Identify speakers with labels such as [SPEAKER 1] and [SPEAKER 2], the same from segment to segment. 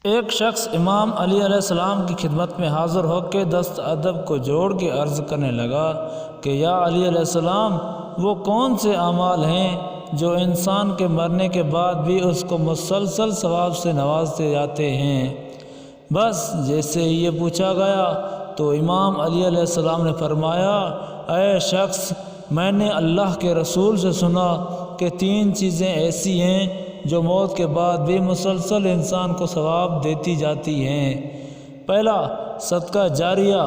[SPEAKER 1] ایک شخص امام علی علیہ السلام کی خدمت میں حاضر ہو کے دست ادب کو جوڑ کے عرض کرنے لگا کہ یا علی علیہ السلام، وہ کون سے اعمال ہیں جو انسان کے مرنے کے بعد بھی اس کو مسلسل ثواب سے نوازتے جاتے ہیں؟ بس جیسے یہ پوچھا گیا تو امام علی علیہ السلام نے فرمایا، اے شخص، میں نے اللہ کے رسول سے سنا کہ 3 چیزیں ایسی ہیں جو موت کے بعد بھی مسلسل انسان کو ثواب دیتی جاتی ہیں۔ پہلا، صدقہ جاریہ،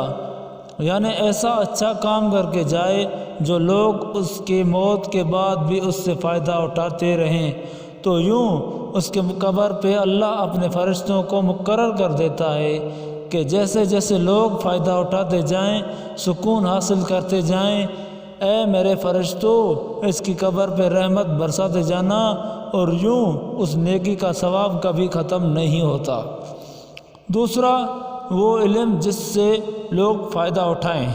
[SPEAKER 1] یعنی ایسا اچھا کام کر کے جائے جو لوگ اس کی موت کے بعد بھی اس سے فائدہ اٹھاتے رہیں، تو یوں اس کے قبر پہ اللہ اپنے فرشتوں کو مقرر کر دیتا ہے کہ جیسے جیسے لوگ فائدہ اٹھاتے جائیں، سکون حاصل کرتے جائیں، اے میرے فرشتوں، اس کی قبر پہ رحمت برساتے جانا، اور یوں اس نیکی کا ثواب کبھی ختم نہیں ہوتا۔ دوسرا، وہ علم جس سے لوگ فائدہ اٹھائیں۔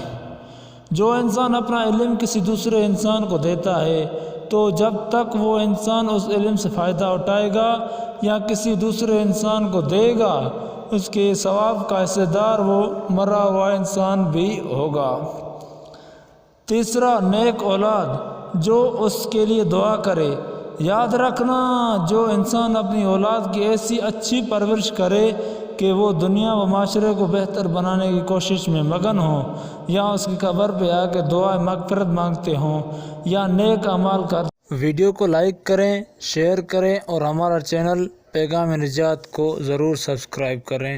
[SPEAKER 1] جو انسان اپنا علم کسی دوسرے انسان کو دیتا ہے تو جب تک وہ انسان اس علم سے فائدہ اٹھائے گا یا کسی دوسرے انسان کو دے گا، اس کے ثواب کا حصہ دار وہ مرا ہوا انسان بھی ہوگا۔ تیسرا، نیک اولاد جو اس کے لیے دعا کرے۔ یاد رکھنا، جو انسان اپنی اولاد کی ایسی اچھی پرورش کرے کہ وہ دنیا و معاشرے کو بہتر بنانے کی کوشش میں مگن ہوں، یا اس کی قبر پہ آ کے دعا مغفرت مانگتے ہوں یا نیک اعمال کرتے، ویڈیو کو لائک کریں، شیئر کریں اور ہمارا چینل پیغام نجات کو ضرور سبسکرائب کریں۔